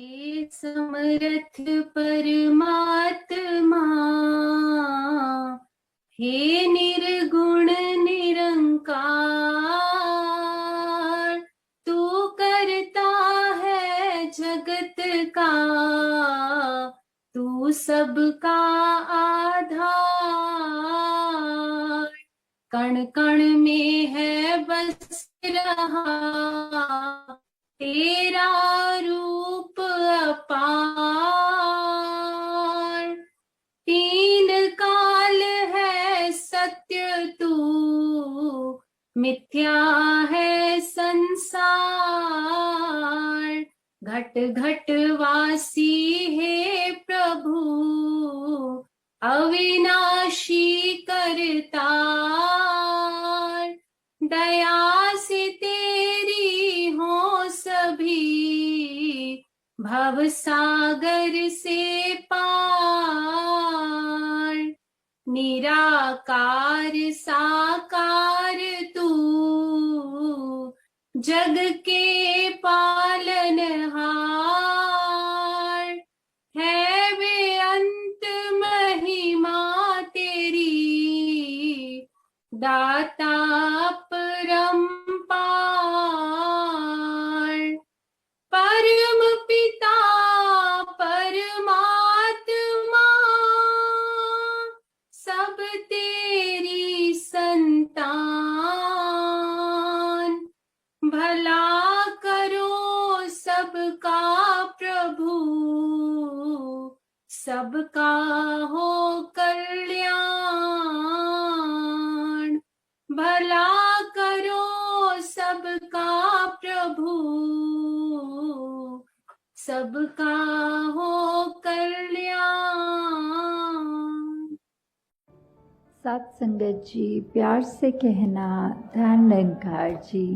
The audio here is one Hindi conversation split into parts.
हे समर्थ परमात्मा, हे निर्गुण निरंकार, तू करता है जगत का, तू सबका आधार। कण कण में है बस रहा तेरा रूप अपार। तीन काल है सत्य तू, मिथ्या है संसार। घट घट वासी हे प्रभु, अविनाशी करतार। दया से तेरी हो सभी, भव सागर से पार। निराकार साकार तू, जग के पालनहार। है बेअंत महिमा तेरी, दाता परम्पार। परम पिता परमात्मा, सब तेरी संतान। भला करो सबका प्रभु, सबका हो कल्याण। भला करो सबका प्रभु, सबका हो कल्याण। सात संगत जी, प्यार से कहना ध्यान निरंकार जी।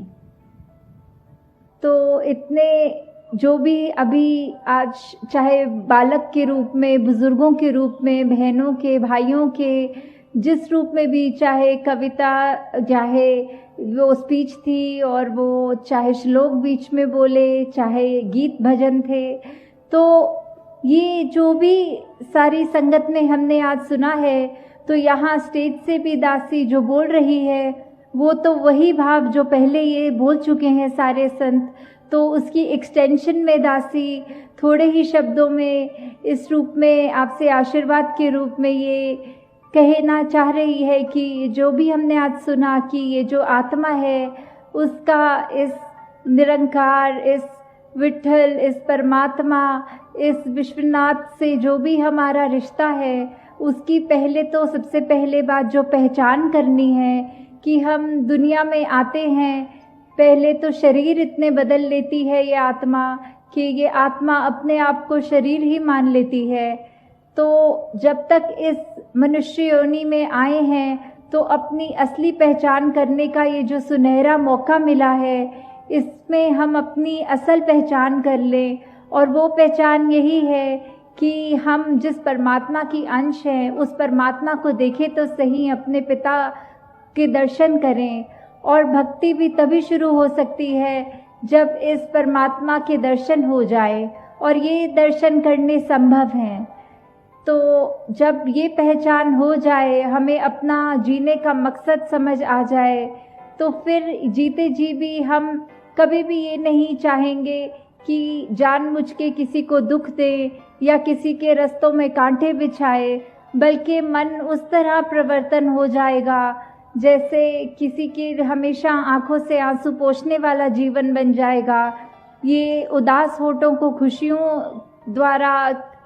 तो इतने जो भी अभी आज चाहे बालक के रूप में, बुजुर्गों के रूप में, बहनों के, भाइयों के, जिस रूप में भी, चाहे कविता, चाहे वो स्पीच थी और वो चाहे श्लोक बीच में बोले, चाहे गीत भजन थे, तो ये जो भी सारी संगत में हमने आज सुना है, तो यहाँ स्टेज से भी दासी जो बोल रही है वो तो वही भाव जो पहले ये बोल चुके हैं सारे संत, तो उसकी एक्सटेंशन में दासी थोड़े ही शब्दों में इस रूप में आपसे आशीर्वाद के रूप में ये कहना चाह रही है कि जो भी हमने आज सुना कि ये जो आत्मा है उसका इस निरंकार, इस विठ्ठल, इस परमात्मा, इस विश्वनाथ से जो भी हमारा रिश्ता है, उसकी पहले तो सबसे पहले बात जो पहचान करनी है कि हम दुनिया में आते हैं, पहले तो शरीर इतने बदल लेती है ये आत्मा कि ये आत्मा अपने आप को शरीर ही मान लेती है। तो जब तक इस मनुष्य योनि में आए हैं तो अपनी असली पहचान करने का ये जो सुनहरा मौका मिला है, इसमें हम अपनी असल पहचान कर लें। और वो पहचान यही है कि हम जिस परमात्मा की अंश हैं उस परमात्मा को देखें तो सही, अपने पिता के दर्शन करें। और भक्ति भी तभी शुरू हो सकती है जब इस परमात्मा के दर्शन हो जाए, और ये दर्शन करने संभव हैं। तो जब ये पहचान हो जाए, हमें अपना जीने का मकसद समझ आ जाए, तो फिर जीते जी भी हम कभी भी ये नहीं चाहेंगे कि जानबूझ के किसी को दुख दे या किसी के रास्तों में कांटे बिछाए, बल्कि मन उस तरह प्रवर्तन हो जाएगा जैसे किसी के हमेशा आंखों से आंसू पोंछने वाला जीवन बन जाएगा। ये उदास होठों को खुशियों द्वारा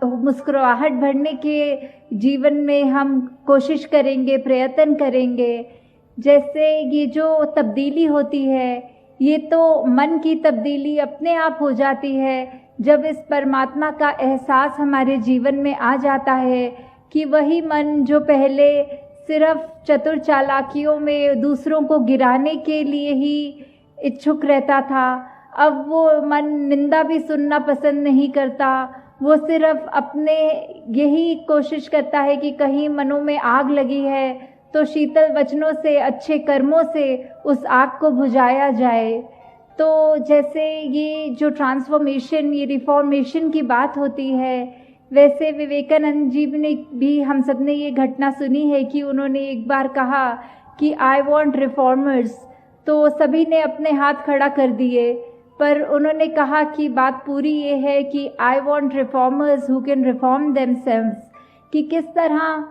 मुस्कुराहट भरने के जीवन में हम कोशिश करेंगे, प्रयत्न करेंगे। जैसे ये जो तब्दीली होती है, ये तो मन की तब्दीली अपने आप हो जाती है जब इस परमात्मा का एहसास हमारे जीवन में आ जाता है कि वही मन जो पहले सिर्फ चतुर चालाकियों में दूसरों को गिराने के लिए ही इच्छुक रहता था, अब वो मन निंदा भी सुनना पसंद नहीं करता। वो सिर्फ अपने यही कोशिश करता है कि कहीं मनों में आग लगी है तो शीतल वचनों से, अच्छे कर्मों से उस आग को बुझाया जाए। तो जैसे ये जो ट्रांसफॉर्मेशन, ये रिफॉर्मेशन की बात होती है, वैसे विवेकानंद जी ने भी, हम सब ने ये घटना सुनी है कि उन्होंने एक बार कहा कि आई वॉन्ट रिफॉर्मर्स, तो सभी ने अपने हाथ खड़ा कर दिए, पर उन्होंने कहा कि बात पूरी ये है कि I want reformers who can reform themselves, कि किस तरह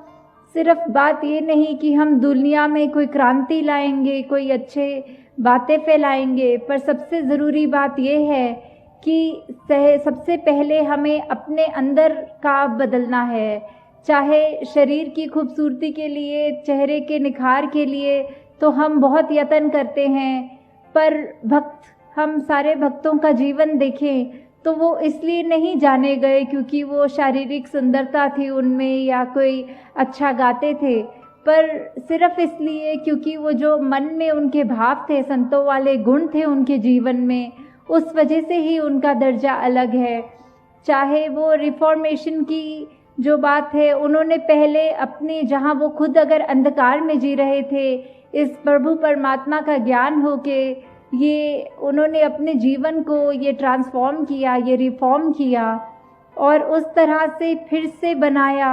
सिर्फ बात ये नहीं कि हम दुनिया में कोई क्रांति लाएंगे, कोई अच्छे बातें फैलाएंगे, पर सबसे ज़रूरी बात ये है कि सबसे पहले हमें अपने अंदर का बदलना है। चाहे शरीर की खूबसूरती के लिए, चेहरे के निखार के लिए तो हम बहुत यत्न करते हैं, पर हम सारे भक्तों का जीवन देखें तो वो इसलिए नहीं जाने गए क्योंकि वो शारीरिक सुंदरता थी उनमें या कोई अच्छा गाते थे, पर सिर्फ इसलिए क्योंकि वो जो मन में उनके भाव थे, संतों वाले गुण थे उनके जीवन में, उस वजह से ही उनका दर्जा अलग है। चाहे वो रिफॉर्मेशन की जो बात है, उन्होंने पहले अपने, जहाँ वो खुद अगर अंधकार में जी रहे थे, इस प्रभु परमात्मा का ज्ञान हो के ये उन्होंने अपने जीवन को ये ट्रांसफॉर्म किया, ये रिफॉर्म किया और उस तरह से फिर से बनाया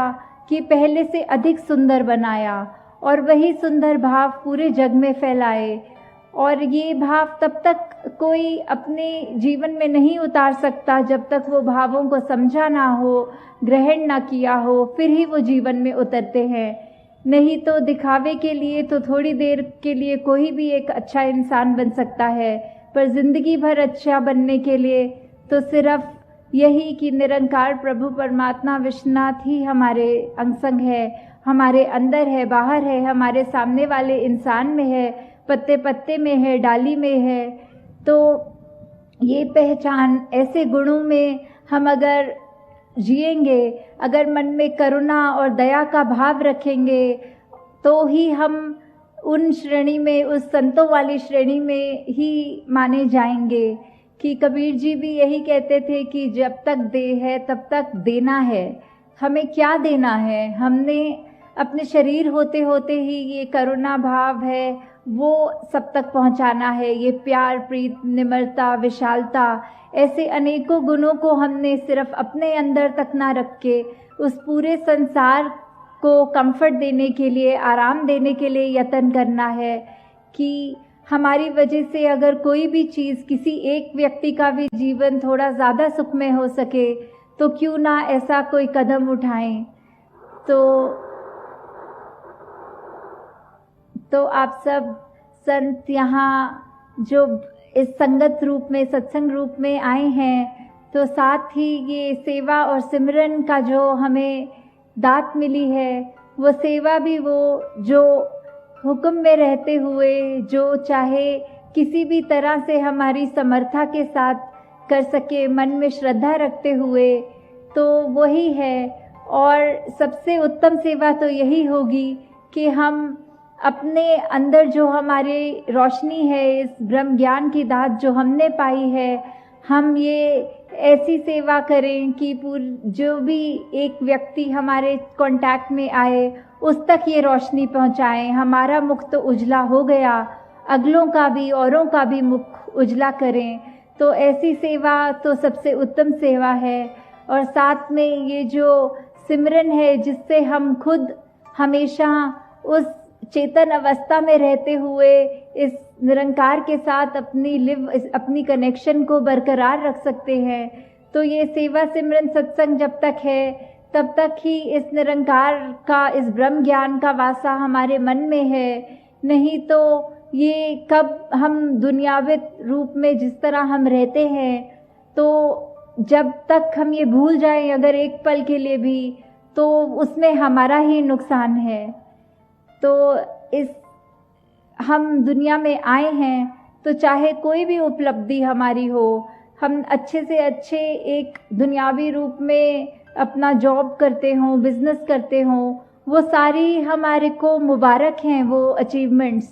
कि पहले से अधिक सुंदर बनाया और वही सुंदर भाव पूरे जग में फैलाए। और ये भाव तब तक कोई अपने जीवन में नहीं उतार सकता जब तक वो भावों को समझा ना हो, ग्रहण ना किया हो, फिर ही वो जीवन में उतरते हैं। नहीं तो दिखावे के लिए तो थोड़ी देर के लिए कोई भी एक अच्छा इंसान बन सकता है, पर ज़िंदगी भर अच्छा बनने के लिए तो सिर्फ यही कि निरंकार प्रभु परमात्मा विश्वनाथ ही हमारे अंग संग है, हमारे अंदर है, बाहर है, हमारे सामने वाले इंसान में है, पत्ते पत्ते में है, डाली में है। तो ये पहचान, ऐसे गुणों में हम अगर जिएंगे, अगर मन में करुणा और दया का भाव रखेंगे, तो ही हम उन श्रेणी में, उस संतों वाली श्रेणी में ही माने जाएंगे। कि कबीर जी भी यही कहते थे कि जब तक देह है तब तक देना है। हमें क्या देना है? हमने अपने शरीर होते होते ही ये करुणा भाव है वो सब तक पहुंचाना है। ये प्यार, प्रीत, निम्रता, विशालता, ऐसे अनेकों गुणों को हमने सिर्फ अपने अंदर तक ना रख के उस पूरे संसार को कंफर्ट देने के लिए, आराम देने के लिए यत्न करना है। कि हमारी वजह से अगर कोई भी चीज़, किसी एक व्यक्ति का भी जीवन थोड़ा ज़्यादा सुखमय हो सके तो क्यों ना ऐसा कोई कदम उठाएं। तो आप सब संत यहाँ जो इस संगत रूप में, सत्संग रूप में आए हैं, तो साथ ही ये सेवा और सिमरन का जो हमें दात मिली है, वो सेवा भी वो जो हुक्म में रहते हुए, जो चाहे किसी भी तरह से हमारी समर्था के साथ कर सके, मन में श्रद्धा रखते हुए, तो वही है। और सबसे उत्तम सेवा तो यही होगी कि हम अपने अंदर जो हमारी रोशनी है, इस ब्रह्म ज्ञान की दात जो हमने पाई है, हम ये ऐसी सेवा करें कि जो भी एक व्यक्ति हमारे कांटेक्ट में आए उस तक ये रोशनी पहुंचाएं। हमारा मुख तो उजला हो गया, अगलों का भी, औरों का भी मुख उजला करें। तो ऐसी सेवा तो सबसे उत्तम सेवा है। और साथ में ये जो सिमरन है, जिससे हम खुद हमेशा उस चेतन अवस्था में रहते हुए इस निरंकार के साथ अपनी कनेक्शन को बरकरार रख सकते हैं। तो ये सेवा सिमरन सत्संग जब तक है तब तक ही इस निरंकार का, इस ब्रह्म ज्ञान का वासा हमारे मन में है। नहीं तो ये कब हम दुनियावी रूप में जिस तरह हम रहते हैं, तो जब तक हम ये भूल जाएं अगर एक पल के लिए भी, तो उसमें हमारा ही नुकसान है। तो हम दुनिया में आए हैं तो चाहे कोई भी उपलब्धि हमारी हो, हम अच्छे से अच्छे एक दुनियावी रूप में अपना जॉब करते हों, बिजनेस करते हों, वो सारी हमारे को मुबारक हैं वो अचीवमेंट्स।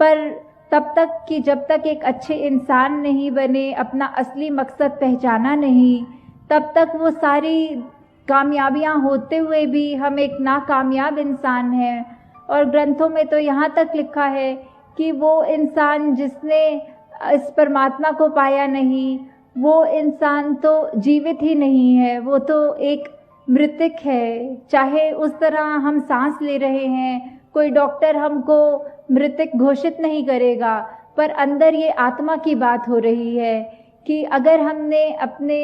पर तब तक कि जब तक एक अच्छे इंसान नहीं बने, अपना असली मकसद पहचाना नहीं, तब तक वो सारी कामयाबियां होते हुए भी हम एक नाकामयाब इंसान हैं। और ग्रंथों में तो यहाँ तक लिखा है कि वो इंसान जिसने इस परमात्मा को पाया नहीं, वो इंसान तो जीवित ही नहीं है, वो तो एक मृतक है। चाहे उस तरह हम सांस ले रहे हैं, कोई डॉक्टर हमको मृतक घोषित नहीं करेगा, पर अंदर ये आत्मा की बात हो रही है कि अगर हमने अपने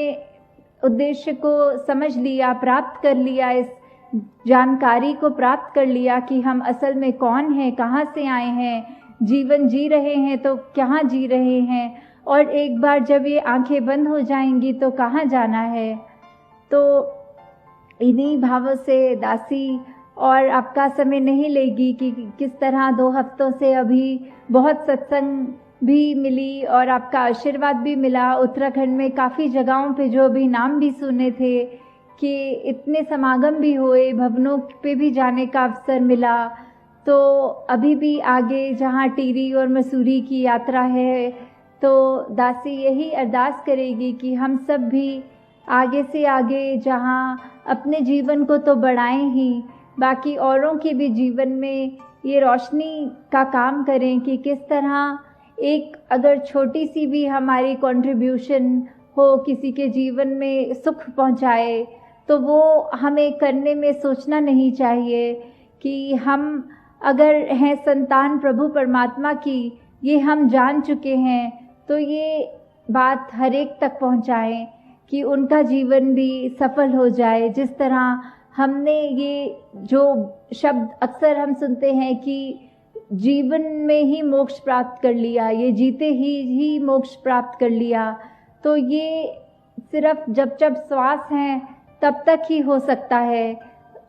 उद्देश्य को समझ लिया, प्राप्त कर लिया, इस जानकारी को प्राप्त कर लिया कि हम असल में कौन हैं, कहाँ से आए हैं, जीवन जी रहे हैं तो कहाँ जी रहे हैं, और एक बार जब ये आंखें बंद हो जाएंगी तो कहाँ जाना है। तो इन्हीं भावों से दासी और आपका समय नहीं लेगी कि किस तरह 2 हफ्तों से अभी बहुत सत्संग भी मिली और आपका आशीर्वाद भी मिला। उत्तराखंड में काफ़ी जगहों पे जो अभी नाम भी सुने थे कि इतने समागम भी हुए, भवनों पे भी जाने का अवसर मिला। तो अभी भी आगे जहाँ टिहरी और मसूरी की यात्रा है, तो दासी यही अरदास करेगी कि हम सब भी आगे से आगे जहाँ अपने जीवन को तो बढ़ाएं ही, बाकी औरों के भी जीवन में ये रोशनी का काम करें कि किस तरह एक अगर छोटी सी भी हमारी कंट्रीब्यूशन हो किसी के जीवन में सुख पहुंचाए, तो वो हमें करने में सोचना नहीं चाहिए कि हम अगर हैं संतान प्रभु परमात्मा की, ये हम जान चुके हैं, तो ये बात हर एक तक पहुंचाएं कि उनका जीवन भी सफल हो जाए। जिस तरह हमने ये जो शब्द अक्सर हम सुनते हैं कि जीवन में ही मोक्ष प्राप्त कर लिया, ये जीते ही मोक्ष प्राप्त कर लिया, तो ये सिर्फ जब जब श्वास हैं तब तक ही हो सकता है,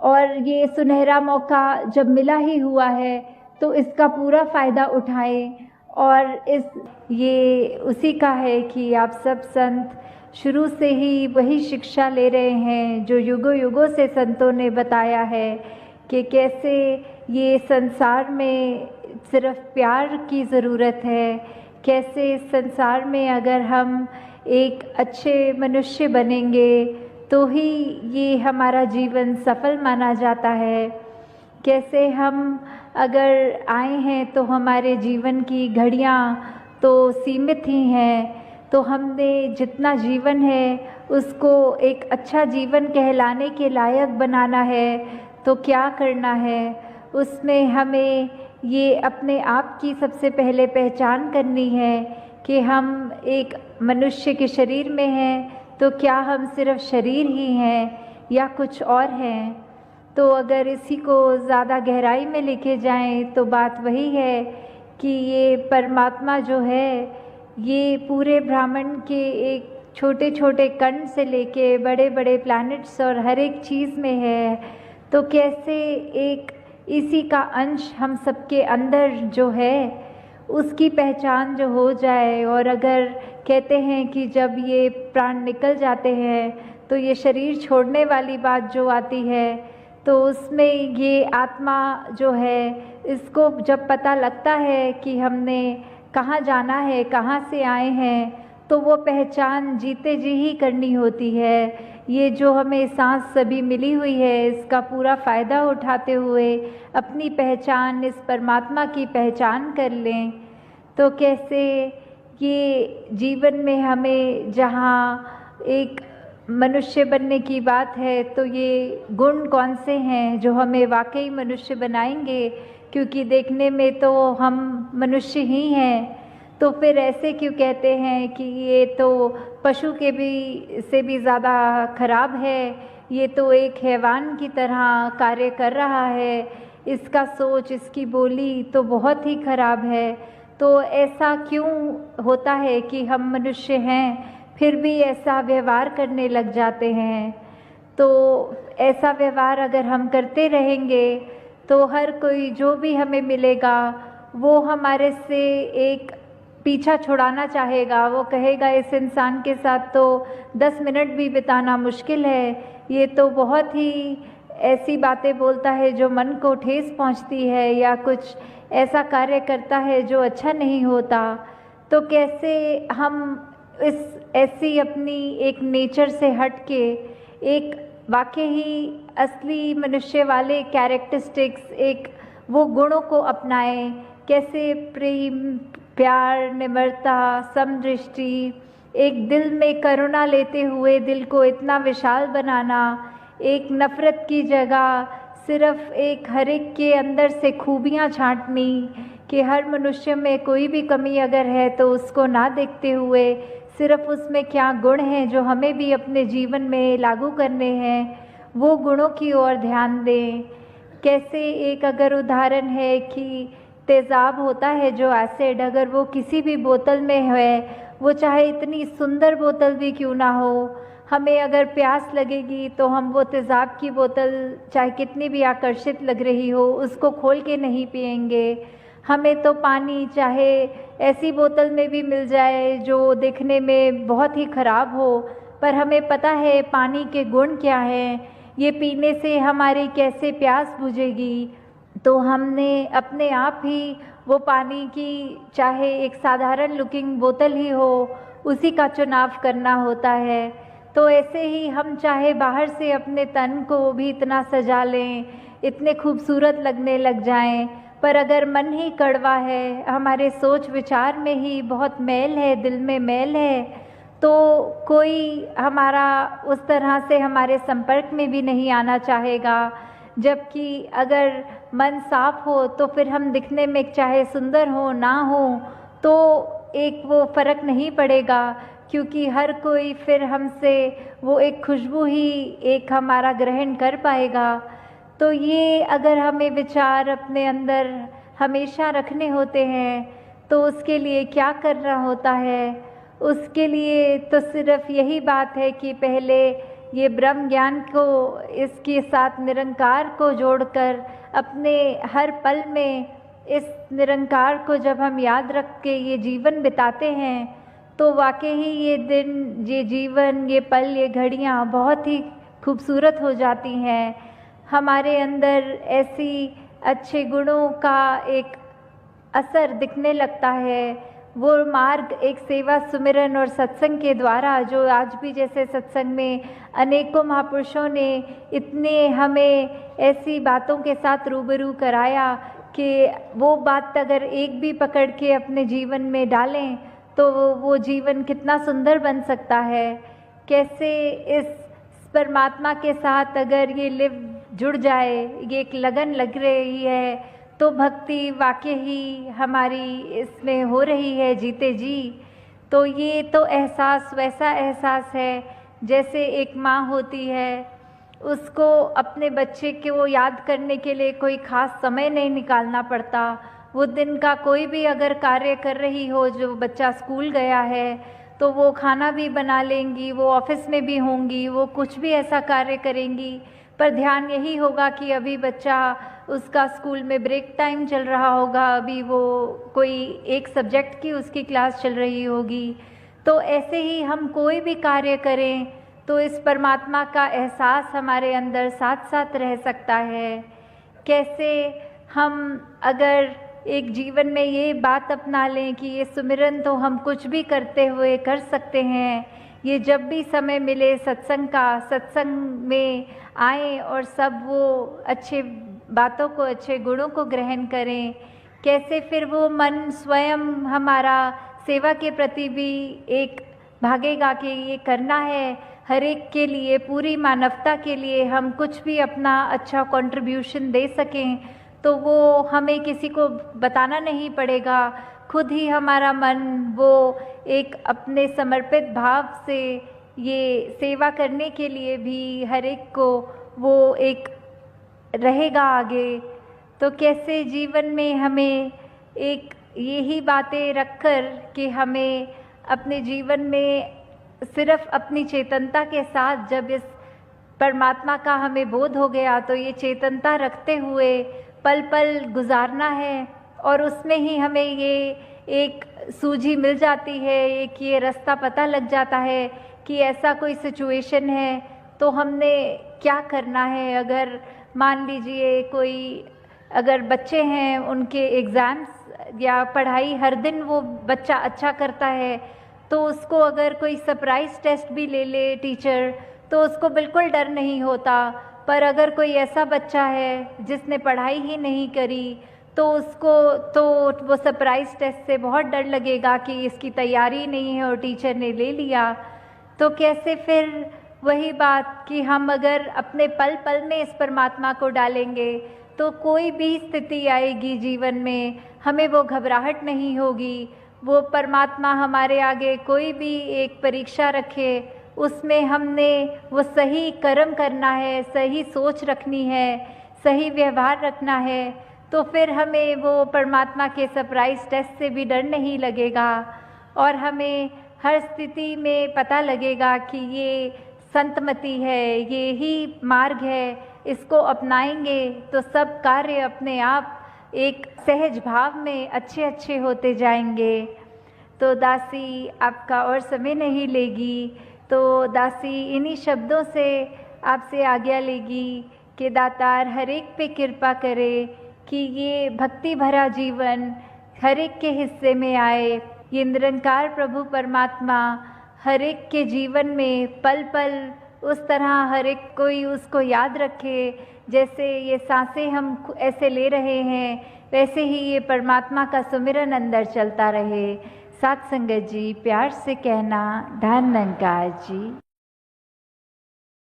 और ये सुनहरा मौका जब मिला ही हुआ है तो इसका पूरा फ़ायदा उठाएं। और ये उसी का है कि आप सब संत शुरू से ही वही शिक्षा ले रहे हैं जो युगों युगों से संतों ने बताया है कि कैसे ये संसार में सिर्फ प्यार की ज़रूरत है, कैसे इस संसार में अगर हम एक अच्छे मनुष्य बनेंगे तो ही ये हमारा जीवन सफल माना जाता है, कैसे हम अगर आए हैं तो हमारे जीवन की घड़ियाँ तो सीमित ही हैं, तो हमने जितना जीवन है उसको एक अच्छा जीवन कहलाने के लायक बनाना है, तो क्या करना है उसमें हमें ये अपने आप की सबसे पहले पहचान करनी है कि हम एक मनुष्य के शरीर में हैं, तो क्या हम सिर्फ शरीर ही हैं या कुछ और हैं। तो अगर इसी को ज़्यादा गहराई में लेके जाएं तो बात वही है कि ये परमात्मा जो है ये पूरे ब्रह्मांड के एक छोटे छोटे कण से लेके बड़े बड़े प्लैनेट्स और हर एक चीज़ में है, तो कैसे एक इसी का अंश हम सबके अंदर जो है उसकी पहचान जो हो जाए। और अगर कहते हैं कि जब ये प्राण निकल जाते हैं तो ये शरीर छोड़ने वाली बात जो आती है, तो उसमें ये आत्मा जो है इसको जब पता लगता है कि हमने कहाँ जाना है, कहाँ से आए हैं, तो वो पहचान जीते जी ही करनी होती है। ये जो हमें सांस सभी मिली हुई है इसका पूरा फ़ायदा उठाते हुए अपनी पहचान इस परमात्मा की पहचान कर लें। तो कैसे ये जीवन में हमें जहाँ एक मनुष्य बनने की बात है, तो ये गुण कौन से हैं जो हमें वाकई मनुष्य बनाएंगे, क्योंकि देखने में तो हम मनुष्य ही हैं। तो फिर ऐसे क्यों कहते हैं कि ये तो पशु के भी से भी ज़्यादा खराब है, ये तो एक हैवान की तरह कार्य कर रहा है, इसका सोच इसकी बोली तो बहुत ही खराब है। तो ऐसा क्यों होता है कि हम मनुष्य हैं फिर भी ऐसा व्यवहार करने लग जाते हैं। तो ऐसा व्यवहार अगर हम करते रहेंगे तो हर कोई जो भी हमें मिलेगा वो हमारे से एक पीछा छुड़ाना चाहेगा। वो कहेगा इस इंसान के साथ तो 10 मिनट भी बिताना मुश्किल है, ये तो बहुत ही ऐसी बातें बोलता है जो मन को ठेस पहुंचती है, या कुछ ऐसा कार्य करता है जो अच्छा नहीं होता। तो कैसे हम इस ऐसी अपनी एक नेचर से हट के एक वाकई ही असली मनुष्य वाले कैरेक्टरिस्टिक्स, एक वो गुणों को अपनाएं, कैसे प्रेम प्यार, निम्रता, समदृष्टि, एक दिल में करुणा लेते हुए दिल को इतना विशाल बनाना, एक नफ़रत की जगह सिर्फ एक हर एक के अंदर से खूबियाँ छांटनी कि हर मनुष्य में कोई भी कमी अगर है तो उसको ना देखते हुए सिर्फ उसमें क्या गुण हैं जो हमें भी अपने जीवन में लागू करने हैं, वो गुणों की ओर ध्यान दें। कैसे एक अगर उदाहरण है कि तेज़ाब होता है जो एसिड, अगर वो किसी भी बोतल में है, वो चाहे इतनी सुंदर बोतल भी क्यों ना हो, हमें अगर प्यास लगेगी तो हम वो तेज़ाब की बोतल चाहे कितनी भी आकर्षित लग रही हो उसको खोल के नहीं पिएंगे। हमें तो पानी चाहे ऐसी बोतल में भी मिल जाए जो देखने में बहुत ही ख़राब हो, पर हमें पता है पानी के गुण क्या हैं, ये पीने से हमारी कैसे प्यास बुझेगी, तो हमने अपने आप ही वो पानी की चाहे एक साधारण लुकिंग बोतल ही हो उसी का चुनाव करना होता है। तो ऐसे ही हम चाहे बाहर से अपने तन को भी इतना सजा लें, इतने खूबसूरत लगने लग जाएं, पर अगर मन ही कड़वा है, हमारे सोच विचार में ही बहुत मैल है, दिल में मैल है, तो कोई हमारा उस तरह से हमारे संपर्क में भी नहीं आना चाहेगा। जबकि अगर मन साफ हो तो फिर हम दिखने में चाहे सुंदर हो ना हो तो एक वो फ़र्क नहीं पड़ेगा, क्योंकि हर कोई फिर हमसे वो एक खुशबू ही एक हमारा ग्रहण कर पाएगा। तो ये अगर हमें विचार अपने अंदर हमेशा रखने होते हैं तो उसके लिए क्या करना होता है? उसके लिए तो सिर्फ यही बात है कि पहले ये ब्रह्म ज्ञान को इसके साथ निरंकार को जोड़कर अपने हर पल में इस निरंकार को जब हम याद रख के ये जीवन बिताते हैं तो वाकई ही ये दिन, ये जीवन, ये पल, ये घड़ियाँ बहुत ही खूबसूरत हो जाती हैं। हमारे अंदर ऐसी अच्छे गुणों का एक असर दिखने लगता है। वो मार्ग एक सेवा, सुमिरन और सत्संग के द्वारा, जो आज भी जैसे सत्संग में अनेकों महापुरुषों ने इतने हमें ऐसी बातों के साथ रूबरू कराया कि वो बात अगर एक भी पकड़ के अपने जीवन में डालें तो वो जीवन कितना सुंदर बन सकता है। कैसे इस परमात्मा के साथ अगर ये लिव जुड़ जाए, ये एक लगन लग रही है तो भक्ति वाकई ही हमारी इसमें हो रही है जीते जी। तो ये तो एहसास वैसा एहसास है जैसे एक माँ होती है, उसको अपने बच्चे को याद करने के लिए कोई ख़ास समय नहीं निकालना पड़ता। वो दिन का कोई भी अगर कार्य कर रही हो, जो बच्चा स्कूल गया है तो वो खाना भी बना लेंगी, वो ऑफिस में भी होंगी, वो कुछ भी ऐसा कार्य करेंगी, पर ध्यान यही होगा कि अभी बच्चा, उसका स्कूल में ब्रेक टाइम चल रहा होगा, अभी वो कोई एक सब्जेक्ट की उसकी क्लास चल रही होगी। तो ऐसे ही हम कोई भी कार्य करें तो इस परमात्मा का एहसास हमारे अंदर साथ साथ रह सकता है। कैसे हम अगर एक जीवन में ये बात अपना लें कि ये सुमिरन तो हम कुछ भी करते हुए कर सकते हैं, ये जब भी समय मिले सत्संग का, सत्संग में आएँ और सब वो अच्छे बातों को, अच्छे गुणों को ग्रहण करें। कैसे फिर वो मन स्वयं हमारा सेवा के प्रति भी एक भागेगा कि ये करना है, हर एक के लिए, पूरी मानवता के लिए हम कुछ भी अपना अच्छा कंट्रीब्यूशन दे सकें, तो वो हमें किसी को बताना नहीं पड़ेगा। खुद ही हमारा मन वो एक अपने समर्पित भाव से ये सेवा करने के लिए भी हर एक को वो एक रहेगा आगे। तो कैसे जीवन में हमें एक यही बातें रखकर कि हमें अपने जीवन में सिर्फ अपनी चेतनता के साथ, जब इस परमात्मा का हमें बोध हो गया तो ये चेतनता रखते हुए पल पल गुजारना है, और उसमें ही हमें ये एक सूझी मिल जाती है, एक ये रास्ता पता लग जाता है कि ऐसा कोई सिचुएशन है तो हमने क्या करना है। अगर मान लीजिए कोई, अगर बच्चे हैं उनके एग्ज़ाम्स या पढ़ाई हर दिन वो बच्चा अच्छा करता है तो उसको अगर कोई सरप्राइज़ टेस्ट भी ले ले टीचर तो उसको बिल्कुल डर नहीं होता। पर अगर कोई ऐसा बच्चा है जिसने पढ़ाई ही नहीं करी तो उसको तो वो सरप्राइज टेस्ट से बहुत डर लगेगा कि इसकी तैयारी नहीं है और टीचर ने ले लिया। तो कैसे फिर वही बात कि हम अगर अपने पल पल में इस परमात्मा को डालेंगे तो कोई भी स्थिति आएगी जीवन में, हमें वो घबराहट नहीं होगी। वो परमात्मा हमारे आगे कोई भी एक परीक्षा रखे, उसमें हमने वो सही कर्म करना है, सही सोच रखनी है, सही व्यवहार रखना है, तो फिर हमें वो परमात्मा के सरप्राइज टेस्ट से भी डर नहीं लगेगा और हमें हर स्थिति में पता लगेगा कि ये संतमति है, ये ही मार्ग है, इसको अपनाएंगे तो सब कार्य अपने आप एक सहज भाव में अच्छे अच्छे होते जाएंगे। तो दासी आपका और समय नहीं लेगी, तो दासी इन्हीं शब्दों से आपसे आज्ञा लेगी कि दातार हर एक पे कृपा करे कि ये भक्ति भरा जीवन हर एक के हिस्से में आए। ये निरंकार प्रभु परमात्मा हर एक के जीवन में पल पल उस तरह हर एक कोई उसको याद रखे, जैसे ये सांसें हम ऐसे ले रहे हैं वैसे ही ये परमात्मा का सुमिरन अंदर चलता रहे। साथ संगत जी प्यार से कहना, धन निरंकार जी।